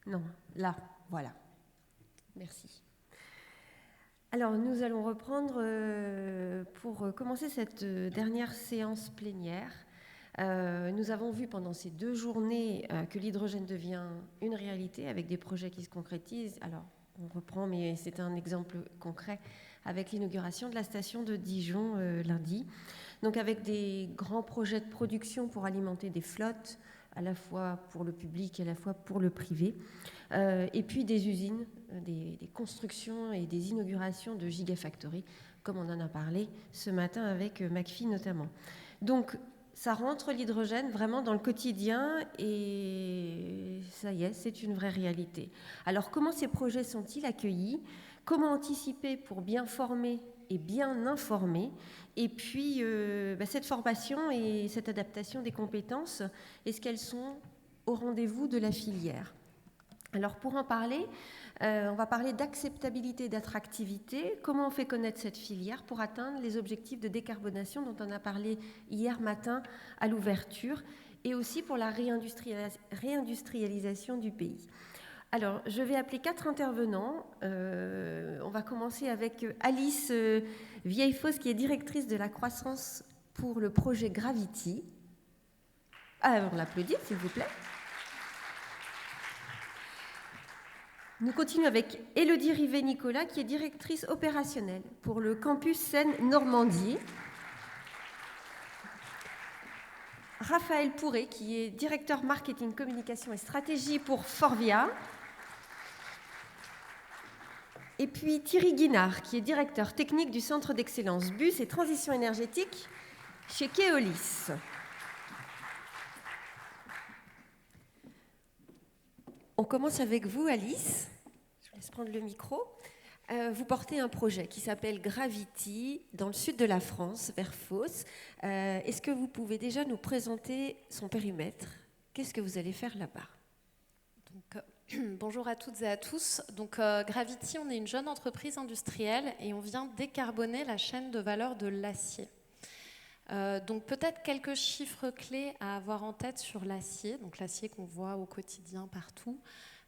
Non, là, voilà. Merci. Alors, nous allons reprendre pour commencer cette dernière séance plénière. Nous avons vu pendant ces 2 journées que l'hydrogène devient une réalité avec des projets qui se concrétisent. Alors, on reprend, mais c'est un exemple concret avec l'inauguration de la station de Dijon lundi. Donc, avec des grands projets de production pour alimenter des flottes, à la fois pour le public et à la fois pour le privé. Et puis des usines, des constructions et des inaugurations de gigafactories, comme on en a parlé ce matin avec McPhy notamment. Donc, ça rentre l'hydrogène vraiment dans le quotidien et ça y est, c'est une vraie réalité. Alors, comment ces projets sont-ils accueillis ? Comment anticiper pour bien former et bien informer ? Et puis, cette formation et cette adaptation des compétences, est-ce qu'elles sont au rendez-vous de la filière ? Alors pour en parler, on va parler d'acceptabilité et d'attractivité. Comment on fait connaître cette filière pour atteindre les objectifs de décarbonation dont on a parlé hier matin à l'ouverture et aussi pour la réindustrialisation du pays. Alors, je vais appeler 4 intervenants. On va commencer avec Alice Vieillefosse, qui est directrice de la croissance pour le projet Gravity. On l'applaudit, s'il vous plaît. Nous continuons avec Élodie Rivet-Nicolas, qui est directrice opérationnelle pour le campus Seine-Normandie. Raphaël Pourret, qui est directeur marketing, communication et stratégie pour Forvia. Et puis Thierry Guinard, qui est directeur technique du centre d'excellence bus et transition énergétique chez Keolis. On commence avec vous, Alice. Je vous laisse prendre le micro. Vous portez un projet qui s'appelle Gravity dans le sud de la France, vers Fos. Est-ce que vous pouvez déjà nous présenter son périmètre ? Qu'est-ce que vous allez faire là-bas ? Bonjour à toutes et à tous. Donc, Gravity, on est une jeune entreprise industrielle et on vient décarboner la chaîne de valeur de l'acier. Donc peut-être quelques chiffres clés à avoir en tête sur l'acier, donc l'acier qu'on voit au quotidien partout.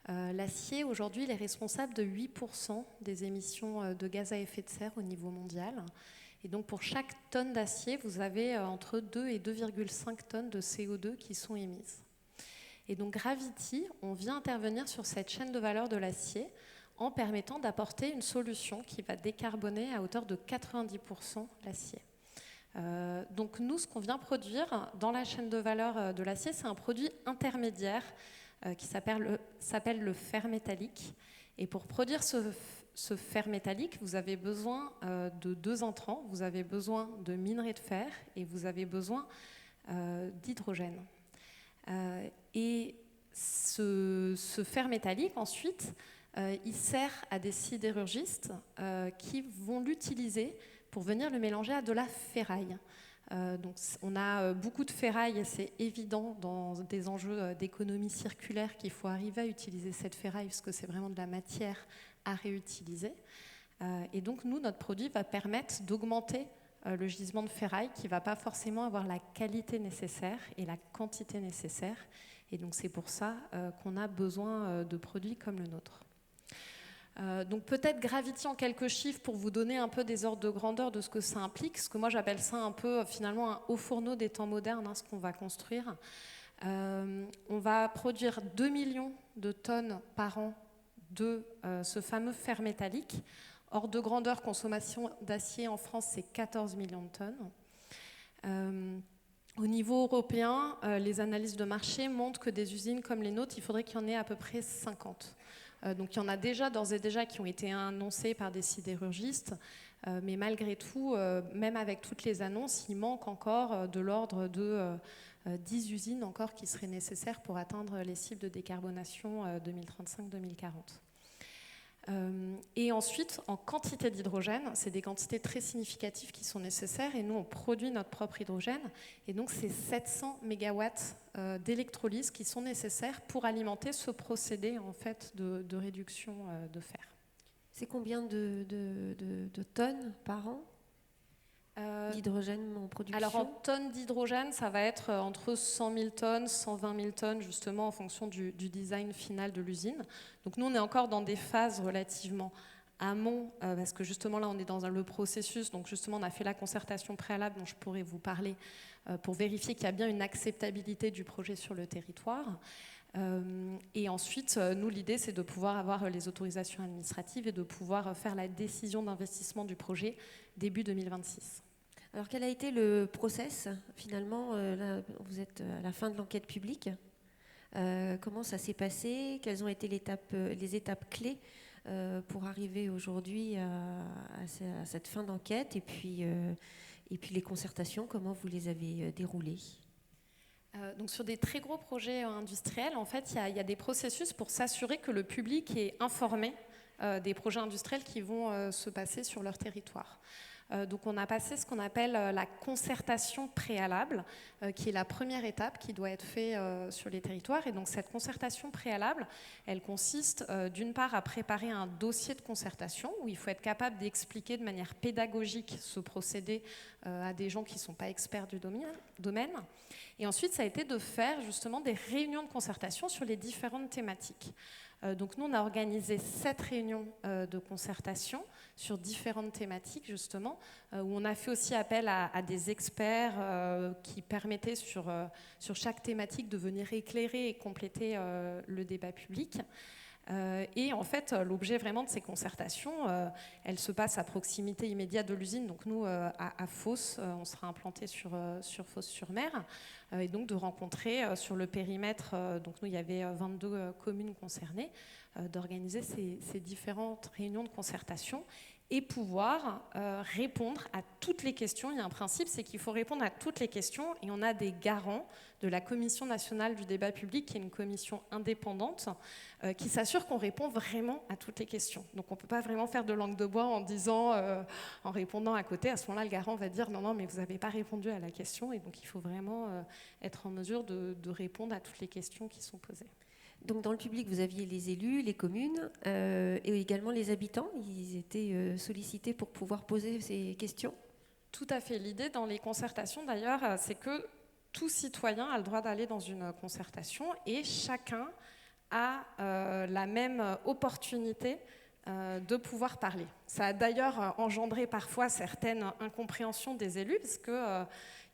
L'acier, aujourd'hui, il est responsable de 8% des émissions de gaz à effet de serre au niveau mondial. Et donc pour chaque tonne d'acier, vous avez entre 2 et 2,5 tonnes de CO2 qui sont émises. Et donc Gravity, on vient intervenir sur cette chaîne de valeur de l'acier en permettant d'apporter une solution qui va décarboner à hauteur de 90% l'acier. Donc nous, ce qu'on vient produire dans la chaîne de valeur de l'acier, c'est un produit intermédiaire qui s'appelle le fer métallique. Et pour produire ce fer métallique, vous avez besoin de 2 intrants. Vous avez besoin de minerai de fer et vous avez besoin d'hydrogène. Et ce fer métallique, ensuite, il sert à des sidérurgistes qui vont l'utiliser pour venir le mélanger à de la ferraille. Donc on a beaucoup de ferraille et c'est évident dans des enjeux d'économie circulaire qu'il faut arriver à utiliser cette ferraille parce que c'est vraiment de la matière à réutiliser. Et donc nous, notre produit va permettre d'augmenter le gisement de ferraille qui ne va pas forcément avoir la qualité nécessaire et la quantité nécessaire. Et donc c'est pour ça qu'on a besoin de produits comme le nôtre. Donc peut-être Gravity en quelques chiffres pour vous donner un peu des ordres de grandeur de ce que ça implique, parce que moi j'appelle ça un peu finalement un haut fourneau des temps modernes, ce qu'on va construire. On va produire 2 millions de tonnes par an de ce fameux fer métallique. Ordre de grandeur, consommation d'acier en France, c'est 14 millions de tonnes. Au niveau européen, les analyses de marché montrent que des usines comme les nôtres, il faudrait qu'il y en ait à peu près 50. Donc il y en a déjà, d'ores et déjà, qui ont été annoncés par des sidérurgistes, mais malgré tout, même avec toutes les annonces, il manque encore de l'ordre de 10 usines encore qui seraient nécessaires pour atteindre les cibles de décarbonation 2035-2040. Et ensuite, en quantité d'hydrogène, c'est des quantités très significatives qui sont nécessaires et nous, on produit notre propre hydrogène. Et donc, c'est 700 mégawatts d'électrolyse qui sont nécessaires pour alimenter ce procédé en fait, de réduction de fer. C'est combien de tonnes par an ? d'hydrogène en production? Alors en tonnes d'hydrogène, ça va être entre 100 000 tonnes, 120 000 tonnes, justement en fonction du design final de l'usine. Donc nous, on est encore dans des phases relativement amont, parce que justement là, on est dans le processus. Donc justement, on a fait la concertation préalable dont je pourrais vous parler pour vérifier qu'il y a bien une acceptabilité du projet sur le territoire. Et ensuite, nous, l'idée, c'est de pouvoir avoir les autorisations administratives et de pouvoir faire la décision d'investissement du projet début 2026. Alors, quel a été le process, finalement? Là, vous êtes à la fin de l'enquête publique. Comment ça s'est passé? Quelles ont été les étapes clés pour arriver aujourd'hui à cette fin d'enquête? Et puis les concertations, comment vous les avez déroulées? Donc sur des très gros projets industriels, en fait, il y a des processus pour s'assurer que le public est informé des projets industriels qui vont se passer sur leur territoire. Donc on a passé ce qu'on appelle la concertation préalable, qui est la première étape qui doit être faite sur les territoires. Et donc cette concertation préalable, elle consiste d'une part à préparer un dossier de concertation où il faut être capable d'expliquer de manière pédagogique ce procédé à des gens qui ne sont pas experts du domaine. Et ensuite, ça a été de faire justement des réunions de concertation sur les différentes thématiques. Donc nous, on a organisé 7 réunions de concertation sur différentes thématiques, justement, où on a fait aussi appel à des experts qui permettaient sur chaque thématique de venir éclairer et compléter le débat public. Et en fait, l'objet vraiment de ces concertations, elles se passent à proximité immédiate de l'usine. Donc nous, à Fos, on sera implanté sur Fos-sur-Mer, et donc de rencontrer sur le périmètre, donc nous, il y avait 22 communes concernées, d'organiser ces différentes réunions de concertation et pouvoir répondre à toutes les questions. Il y a un principe, c'est qu'il faut répondre à toutes les questions, et on a des garants de la Commission nationale du débat public, qui est une commission indépendante, qui s'assure qu'on répond vraiment à toutes les questions. Donc on ne peut pas vraiment faire de langue de bois en répondant à côté. À ce moment-là, le garant va dire non, mais vous n'avez pas répondu à la question, et donc il faut vraiment être en mesure de répondre à toutes les questions qui sont posées. Donc dans le public, vous aviez les élus, les communes et également les habitants. Ils étaient sollicités pour pouvoir poser ces questions? Tout à fait. L'idée dans les concertations, d'ailleurs, c'est que tout citoyen a le droit d'aller dans une concertation et chacun a la même opportunité de pouvoir parler. Ça a d'ailleurs engendré parfois certaines incompréhensions des élus, parce que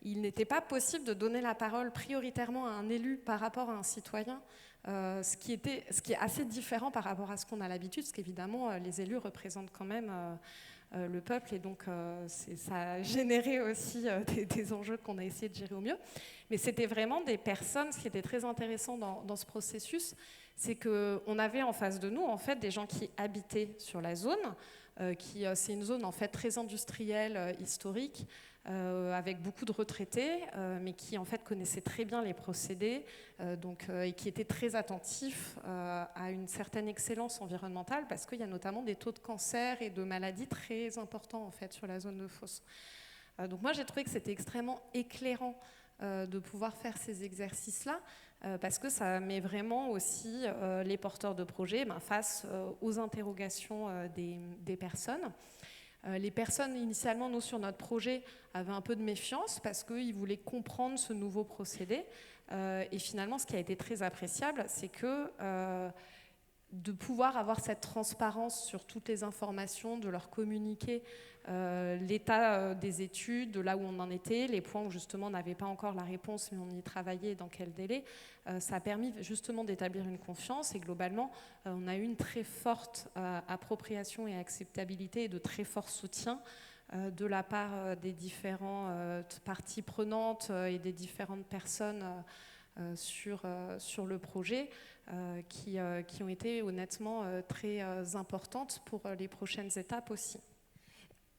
il n'était pas possible de donner la parole prioritairement à un élu par rapport à un citoyen, ce qui est assez différent par rapport à ce qu'on a l'habitude, parce qu'évidemment, les élus représentent quand même le peuple, et donc ça a généré aussi des enjeux qu'on a essayé de gérer au mieux. Mais c'était vraiment des personnes, ce qui était très intéressant dans ce processus, c'est qu'on avait en face de nous en fait, des gens qui habitaient sur la zone, c'est une zone en fait, très industrielle, historique, avec beaucoup de retraités, mais qui en fait connaissaient très bien les procédés, et qui étaient très attentifs à une certaine excellence environnementale, parce qu'il y a notamment des taux de cancer et de maladies très importants en fait sur la zone de Fos. Donc moi j'ai trouvé que c'était extrêmement éclairant de pouvoir faire ces exercices-là, parce que ça met vraiment aussi les porteurs de projets face aux interrogations des personnes. Les personnes, initialement, nous, sur notre projet, avaient un peu de méfiance parce qu'ils voulaient comprendre ce nouveau procédé. Et finalement, ce qui a été très appréciable, c'est que de pouvoir avoir cette transparence sur toutes les informations, de leur communiquer l'état des études, de là où on en était, les points où justement on n'avait pas encore la réponse, mais on y travaillait, dans quel délai, ça a permis justement d'établir une confiance, et globalement on a eu une très forte appropriation et acceptabilité, et de très forts soutiens de la part des différentes parties prenantes et des différentes personnes sur le projet, qui ont été honnêtement très importantes pour les prochaines étapes aussi.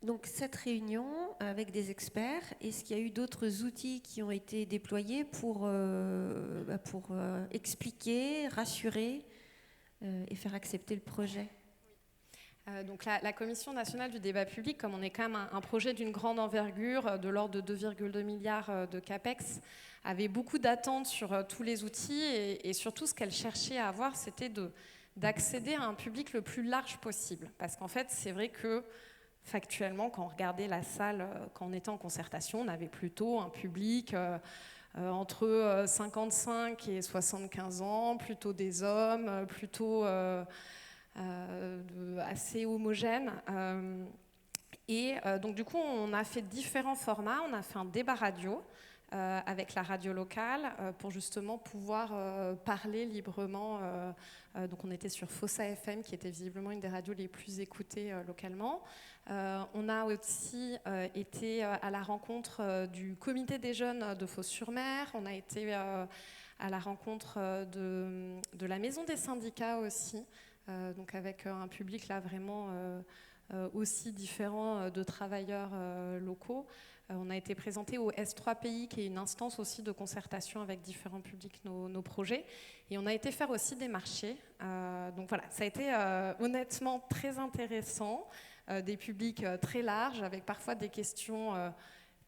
Donc cette réunion avec des experts, est-ce qu'il y a eu d'autres outils qui ont été déployés pour expliquer, rassurer et faire accepter le projet? Donc la Commission nationale du débat public, comme on est quand même un projet d'une grande envergure, de l'ordre de 2,2 milliards de CAPEX, avait beaucoup d'attentes sur tous les outils, et surtout ce qu'elle cherchait à avoir, c'était d'accéder à un public le plus large possible. Parce qu'en fait, c'est vrai que factuellement, quand on regardait la salle, quand on était en concertation, on avait plutôt un public entre 55 et 75 ans, plutôt des hommes, plutôt assez homogène. Donc du coup, on a fait différents formats. On a fait un débat radio avec la radio locale pour justement pouvoir parler librement. Donc on était sur Fossa FM, qui était visiblement une des radios les plus écoutées localement. On a aussi été à la rencontre du comité des jeunes de Fos-sur-Mer. On a été à la rencontre de la maison des syndicats aussi, donc avec un public là vraiment aussi différent de travailleurs locaux. On a été présenté au S3 Pays, qui est une instance aussi de concertation avec différents publics, nos projets. Et on a été faire aussi des marchés. Donc voilà, ça a été honnêtement très intéressant, des publics très larges, avec parfois des questions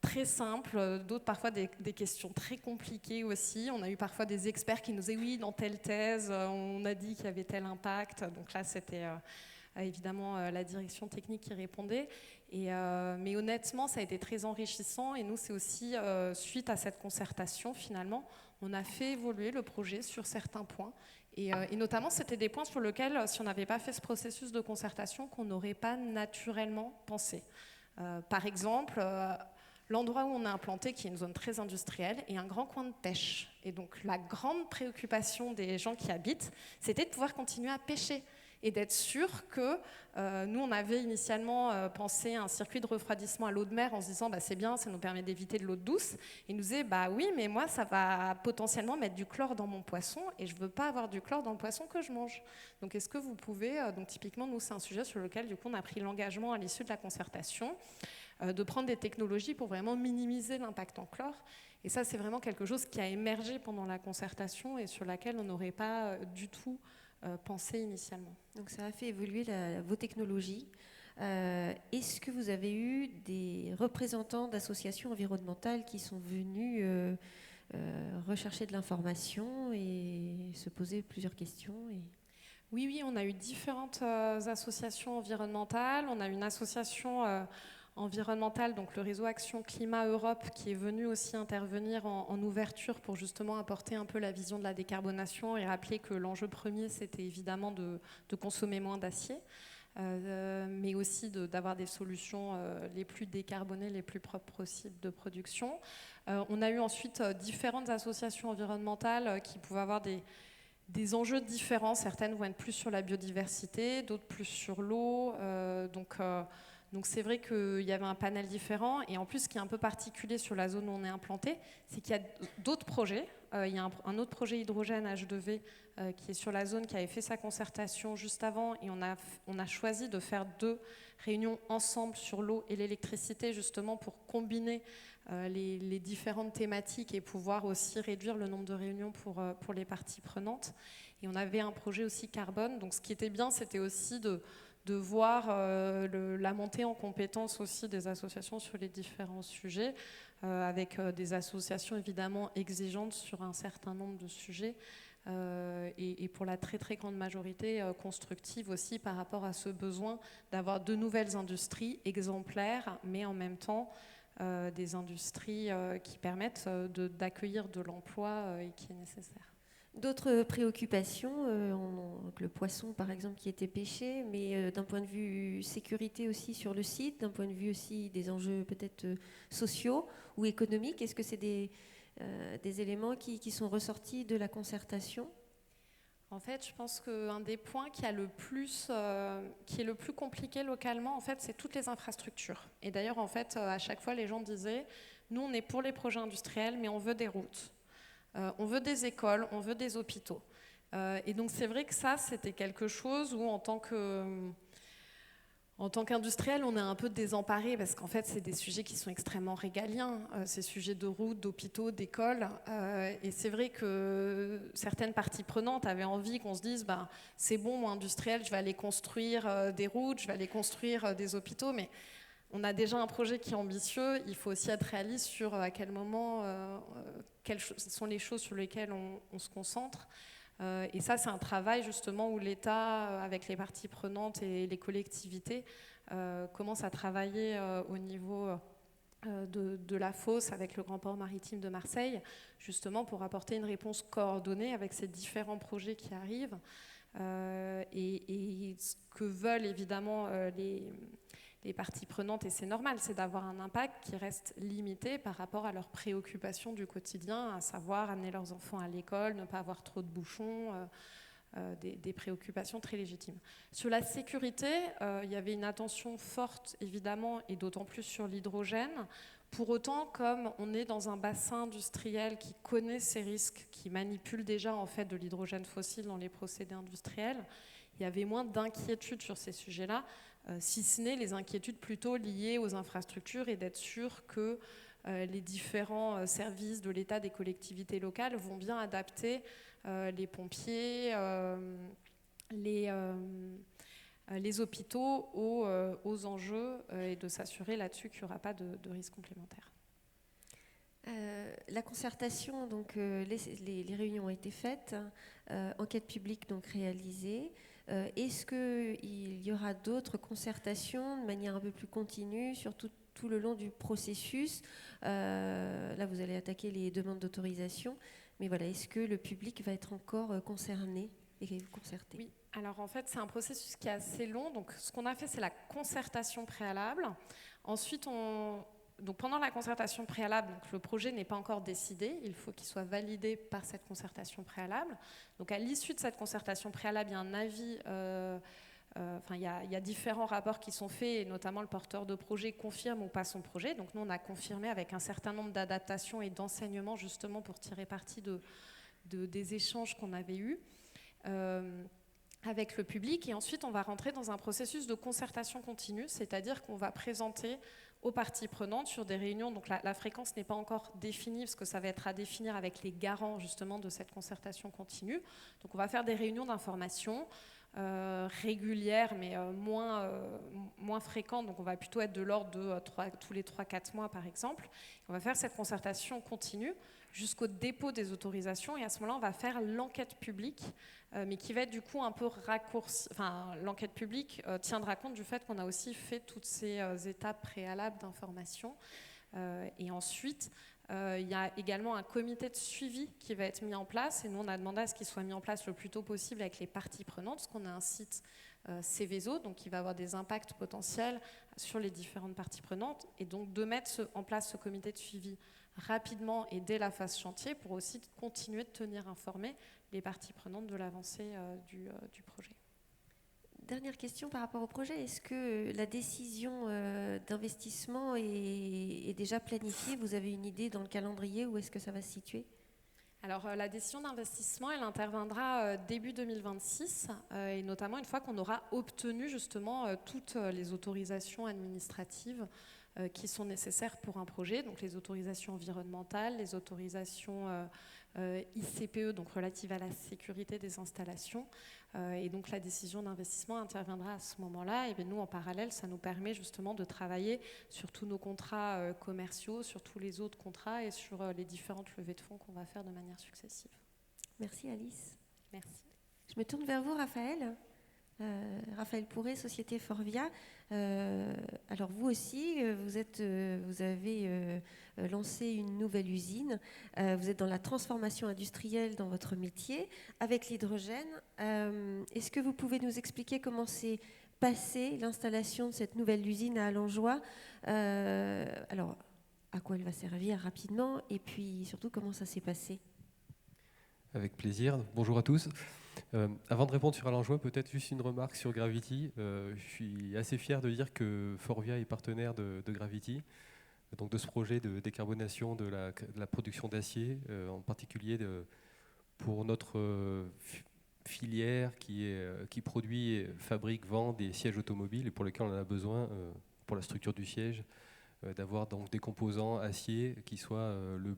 très simples, d'autres parfois des questions très compliquées aussi. On a eu parfois des experts qui nous disaient oui, dans telle thèse, on a dit qu'il y avait tel impact. Donc là, c'était évidemment la direction technique qui répondait. Mais honnêtement, ça a été très enrichissant. Et nous, c'est aussi suite à cette concertation, finalement, on a fait évoluer le projet sur certains points. Et notamment, c'était des points sur lesquels, si on n'avait pas fait ce processus de concertation, qu'on n'aurait pas naturellement pensé. Par exemple, l'endroit où on est implanté, qui est une zone très industrielle, est un grand coin de pêche. Et donc, la grande préoccupation des gens qui habitent, c'était de pouvoir continuer à pêcher et d'être sûr que nous, on avait initialement pensé à un circuit de refroidissement à l'eau de mer en se disant c'est bien, ça nous permet d'éviter de l'eau douce. Ils nous disaient oui, mais moi, ça va potentiellement mettre du chlore dans mon poisson et je ne veux pas avoir du chlore dans le poisson que je mange. Donc, est-ce que vous pouvez, donc typiquement, nous, c'est un sujet sur lequel, du coup, on a pris l'engagement à l'issue de la concertation de prendre des technologies pour vraiment minimiser l'impact en chlore. Et ça, c'est vraiment quelque chose qui a émergé pendant la concertation et sur laquelle on n'aurait pas du tout pensé initialement. Donc ça a fait évoluer vos technologies. Est-ce que vous avez eu des représentants d'associations environnementales qui sont venus rechercher de l'information et se poser plusieurs questions Oui, on a eu différentes associations environnementales. On a une association environnementale, donc le réseau Action Climat Europe, qui est venu aussi intervenir en ouverture pour justement apporter un peu la vision de la décarbonation et rappeler que l'enjeu premier, c'était évidemment de consommer moins d'acier, mais aussi d'avoir des solutions les plus décarbonées, les plus propres possibles de production. On a eu ensuite différentes associations environnementales qui pouvaient avoir des enjeux différents. Certaines vont être plus sur la biodiversité, d'autres plus sur l'eau. Donc c'est vrai qu'il y avait un panel différent. Et en plus, ce qui est un peu particulier sur la zone où on est implanté, c'est qu'il y a d'autres projets. Il y a un autre projet hydrogène H2V qui est sur la zone, qui avait fait sa concertation juste avant. Et on a choisi de faire 2 réunions ensemble sur l'eau et l'électricité, justement pour combiner les différentes thématiques et pouvoir aussi réduire le nombre de réunions pour les parties prenantes. Et on avait un projet aussi carbone. Donc ce qui était bien, c'était aussi de voir la montée en compétences aussi des associations sur les différents sujets, avec des associations évidemment exigeantes sur un certain nombre de sujets, et pour la très très grande majorité constructive aussi par rapport à ce besoin d'avoir de nouvelles industries exemplaires, mais en même temps des industries qui permettent d'accueillir de l'emploi et qui est nécessaire. D'autres préoccupations, le poisson par exemple qui était pêché, mais d'un point de vue sécurité aussi sur le site, d'un point de vue aussi des enjeux peut-être sociaux ou économiques, est-ce que c'est des éléments qui sont ressortis de la concertation ? En fait, je pense qu'un des points qui est le plus compliqué localement, en fait, c'est toutes les infrastructures. Et d'ailleurs, en fait, à chaque fois, les gens disaient, nous, on est pour les projets industriels, mais on veut des routes. On veut des écoles, on veut des hôpitaux. Et donc c'est vrai que ça, c'était quelque chose où en tant qu'industriel, on est un peu désemparé parce qu'en fait, c'est des sujets qui sont extrêmement régaliens, ces sujets de routes, d'hôpitaux, d'écoles. Et c'est vrai que certaines parties prenantes avaient envie qu'on se dise c'est bon, moi, industriel, je vais aller construire des routes, je vais aller construire des hôpitaux, mais on a déjà un projet qui est ambitieux, il faut aussi être réaliste sur à quel moment, quelles sont les choses sur lesquelles on se concentre. Et ça, c'est un travail justement où l'État, avec les parties prenantes et les collectivités, commence à travailler au niveau de la fosse avec le grand port maritime de Marseille, justement pour apporter une réponse coordonnée avec ces différents projets qui arrivent. Et ce que veulent évidemment les parties prenantes, et c'est normal, c'est d'avoir un impact qui reste limité par rapport à leurs préoccupations du quotidien, à savoir amener leurs enfants à l'école, ne pas avoir trop de bouchons, des préoccupations très légitimes. Sur la sécurité, il y avait une attention forte, évidemment, et d'autant plus sur l'hydrogène. Pour autant, comme on est dans un bassin industriel qui connaît ces risques, qui manipule déjà en fait de l'hydrogène fossile dans les procédés industriels, il y avait moins d'inquiétudes sur ces sujets-là, si ce n'est les inquiétudes plutôt liées aux infrastructures et d'être sûr que les différents services de l'État, des collectivités locales vont bien adapter les pompiers, les hôpitaux aux enjeux et de s'assurer là-dessus qu'il n'y aura pas de risques complémentaires. La concertation, donc les réunions ont été faites, enquête publique donc réalisée. Est-ce qu'il y aura d'autres concertations de manière un peu plus continue sur tout le long du processus? Là, vous allez attaquer les demandes d'autorisation, mais voilà, est-ce que le public va être encore concerné et concerté? Oui, alors en fait, c'est un processus qui est assez long. Donc, ce qu'on a fait, c'est la concertation préalable. Ensuite, donc pendant la concertation préalable, donc le projet n'est pas encore décidé, il faut qu'il soit validé par cette concertation préalable. Donc à l'issue de cette concertation préalable, il y a un avis, il y a différents rapports qui sont faits, et notamment le porteur de projet confirme ou pas son projet. Donc nous, on a confirmé avec un certain nombre d'adaptations et d'enseignements justement pour tirer parti des échanges qu'on avait eus. Avec le public, et ensuite on va rentrer dans un processus de concertation continue, c'est-à-dire qu'on va présenter aux parties prenantes sur des réunions, donc la fréquence n'est pas encore définie parce que ça va être à définir avec les garants justement de cette concertation continue. Donc on va faire des réunions d'information régulières mais moins fréquentes, donc on va plutôt être de l'ordre de tous les 3-4 mois par exemple. On va faire cette concertation continue jusqu'au dépôt des autorisations, et à ce moment-là on va faire l'enquête publique, mais qui va être du coup un peu raccourci. Enfin, l'enquête publique tiendra compte du fait qu'on a aussi fait toutes ces étapes préalables d'information. Et ensuite, il y a également un comité de suivi qui va être mis en place, et nous on a demandé à ce qu'il soit mis en place le plus tôt possible avec les parties prenantes, parce qu'on a un site Céveso, donc qui va avoir des impacts potentiels sur les différentes parties prenantes, et donc de mettre en place ce comité de suivi rapidement et dès la phase chantier pour aussi continuer de tenir informés les parties prenantes de l'avancée du projet. Dernière question par rapport au projet, est-ce que la décision d'investissement est déjà planifiée? Vous avez une idée dans le calendrier où est-ce que ça va se situer? Alors la décision d'investissement, elle interviendra début 2026, et notamment une fois qu'on aura obtenu justement toutes les autorisations administratives qui sont nécessaires pour un projet, donc les autorisations environnementales, les autorisations ICPE, donc relatives à la sécurité des installations, et donc la décision d'investissement interviendra à ce moment-là. Et bien nous, en parallèle, ça nous permet justement de travailler sur tous nos contrats commerciaux, sur tous les autres contrats et sur les différentes levées de fonds qu'on va faire de manière successive. Merci Alice. Merci. Je me tourne vers vous, Raphaël. Raphaël Pourret, Société Forvia. Alors vous aussi, vous avez lancé une nouvelle usine. Vous êtes dans la transformation industrielle dans votre métier avec l'hydrogène. Est-ce que vous pouvez nous expliquer comment s'est passée l'installation de cette nouvelle usine à Allenjoie? Alors, à quoi elle va servir rapidement, et puis surtout comment ça s'est passé? Avec plaisir. Bonjour à tous. Avant de répondre sur Allenjoie, peut-être juste une remarque sur Gravity. Je suis assez fier de dire que Forvia est partenaire de Gravity, donc de ce projet de décarbonation de la production d'acier, en particulier pour notre filière qui produit, fabrique, vend des sièges automobiles, et pour lesquels on a besoin, pour la structure du siège, d'avoir donc des composants acier qui soient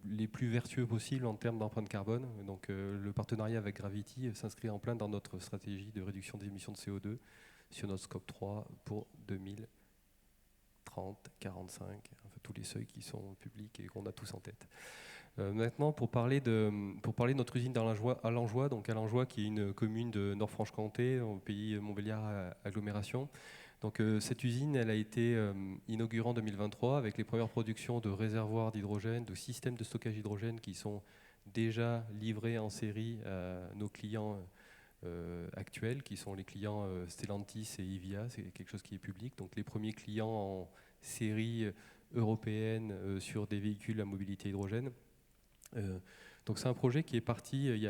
les plus vertueux possibles en termes d'empreinte carbone. Donc le partenariat avec Gravity s'inscrit en plein dans notre stratégie de réduction des émissions de CO2 sur notre scope 3 pour 2030, 45, enfin, tous les seuils qui sont publics et qu'on a tous en tête. Maintenant, pour parler de notre usine d'Allenjoie, donc Allenjoie qui est une commune de Nord-Franche-Comté, au pays Montbéliard agglomération. Donc cette usine, elle a été inaugurée en 2023 avec les premières productions de réservoirs d'hydrogène, de systèmes de stockage d'hydrogène qui sont déjà livrés en série à nos clients actuels, qui sont les clients Stellantis et Ivia. C'est quelque chose qui est public. Donc les premiers clients en série européenne sur des véhicules à mobilité hydrogène. Donc c'est un projet qui est parti il y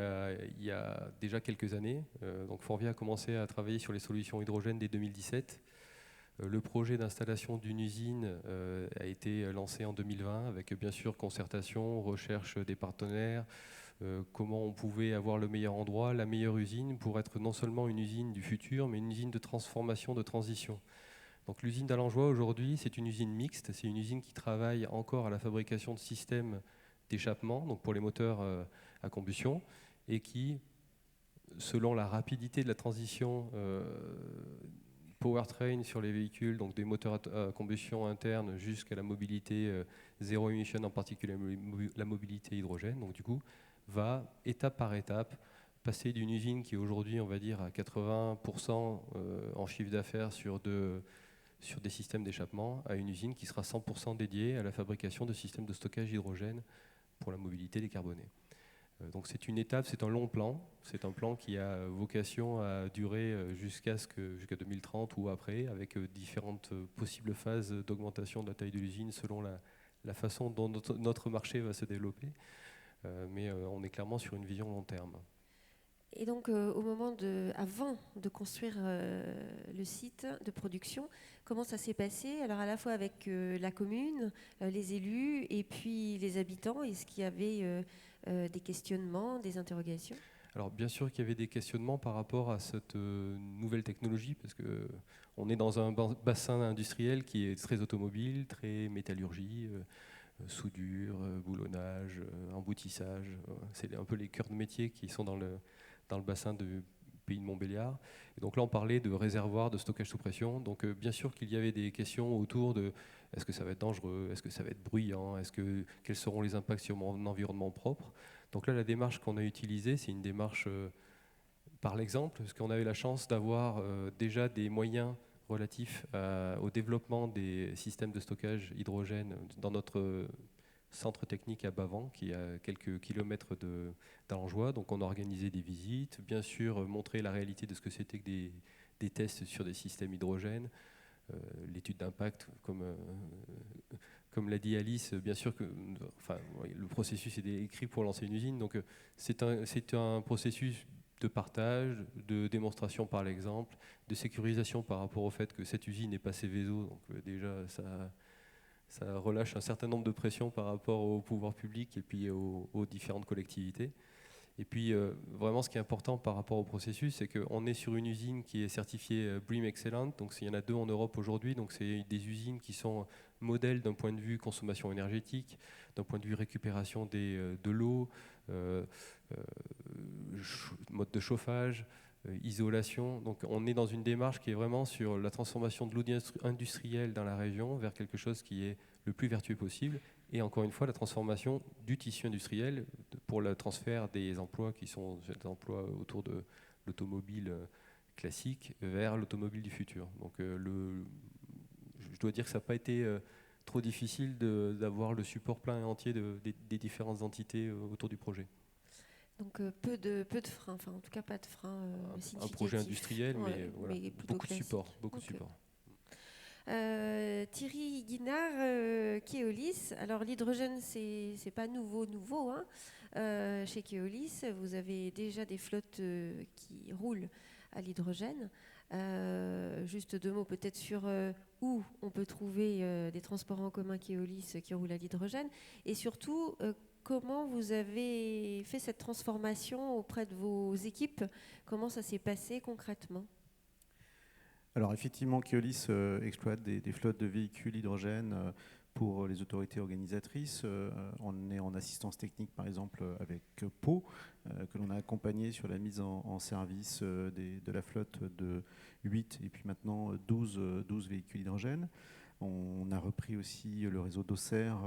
a déjà quelques années. Donc Forvia a commencé à travailler sur les solutions hydrogène dès 2017. Le projet d'installation d'une usine a été lancé en 2020 avec bien sûr concertation, recherche des partenaires, comment on pouvait avoir le meilleur endroit, la meilleure usine pour être non seulement une usine du futur, mais une usine de transformation, de transition. Donc l'usine d'Allenjoie aujourd'hui, c'est une usine mixte, c'est une usine qui travaille encore à la fabrication de systèmes d'échappement, donc pour les moteurs à combustion, et qui, selon la rapidité de la transition powertrain sur les véhicules, donc des moteurs à combustion interne jusqu'à la mobilité zéro émission, en particulier la mobilité hydrogène, donc du coup, va étape par étape passer d'une usine qui est aujourd'hui, on va dire, à 80% en chiffre d'affaires sur des systèmes d'échappement, à une usine qui sera 100% dédiée à la fabrication de systèmes de stockage d'hydrogène pour la mobilité décarbonée. Donc c'est une étape, c'est un long plan, c'est un plan qui a vocation à durer jusqu'à 2030 ou après, avec différentes possibles phases d'augmentation de la taille de l'usine selon la façon dont notre marché va se développer. Mais on est clairement sur une vision long terme. Et donc, avant de construire le site de production, comment ça s'est passé? Alors, à la fois avec la commune, les élus et puis les habitants, est-ce qu'il y avait des questionnements, des interrogations? Alors, bien sûr qu'il y avait des questionnements par rapport à cette nouvelle technologie, parce qu'on est dans un bassin industriel qui est très automobile, très métallurgie, soudure, boulonnage, emboutissage. C'est un peu les cœurs de métier qui sont dans le bassin du pays de Montbéliard. Et donc là, on parlait de réservoirs de stockage sous pression. Donc bien sûr qu'il y avait des questions autour de est-ce que ça va être dangereux, est-ce que ça va être bruyant, quels seront les impacts sur mon environnement propre. Donc là, la démarche qu'on a utilisée, c'est une démarche par l'exemple, parce qu'on avait la chance d'avoir déjà des moyens relatifs au développement des systèmes de stockage hydrogène dans notre centre technique à Bavans, qui est à quelques kilomètres d'Allenjoie. Donc on a organisé des visites, bien sûr montrer la réalité de ce que c'était que des tests sur des systèmes hydrogène, l'étude d'impact, comme l'a dit Alice, bien sûr que le processus est écrit pour lancer une usine. Donc c'est un processus de partage, de démonstration par l'exemple, de sécurisation par rapport au fait que cette usine n'est pas Céveso. Donc déjà ça relâche un certain nombre de pressions par rapport au pouvoir public et puis aux différentes collectivités. Et puis vraiment ce qui est important par rapport au processus, c'est qu'on est sur une usine qui est certifiée BREEAM Excellent, donc il y en a 2 en Europe aujourd'hui, donc c'est des usines qui sont modèles d'un point de vue consommation énergétique, d'un point de vue récupération de l'eau, mode de chauffage, isolation. Donc on est dans une démarche qui est vraiment sur la transformation de l'eau industrielle dans la région vers quelque chose qui est le plus vertueux possible. Et encore une fois, la transformation du tissu industriel pour le transfert des emplois qui sont des emplois autour de l'automobile classique vers l'automobile du futur. Donc je dois dire que ça n'a pas été trop difficile d'avoir le support plein et entier des différentes entités autour du projet. Donc peu de freins, enfin en tout cas pas de freins significatifs. Un projet industriel, ouais, voilà, mais beaucoup classique. de support. Beaucoup okay. de support. Thierry Guinard, Keolis. Alors l'hydrogène, c'est pas nouveau, hein. Chez Keolis, vous avez déjà des flottes qui roulent à l'hydrogène. Juste 2 mots peut-être sur où on peut trouver des transports en commun Keolis qui roulent à l'hydrogène, et surtout comment vous avez fait cette transformation auprès de vos équipes? Comment ça s'est passé concrètement? Alors effectivement, Keolis exploite des flottes de véhicules hydrogène pour les autorités organisatrices. On est en assistance technique par exemple avec Pau, que l'on a accompagné sur la mise en service de la flotte de 8 et puis maintenant 12 véhicules hydrogène. On a repris aussi le réseau d'Auxerre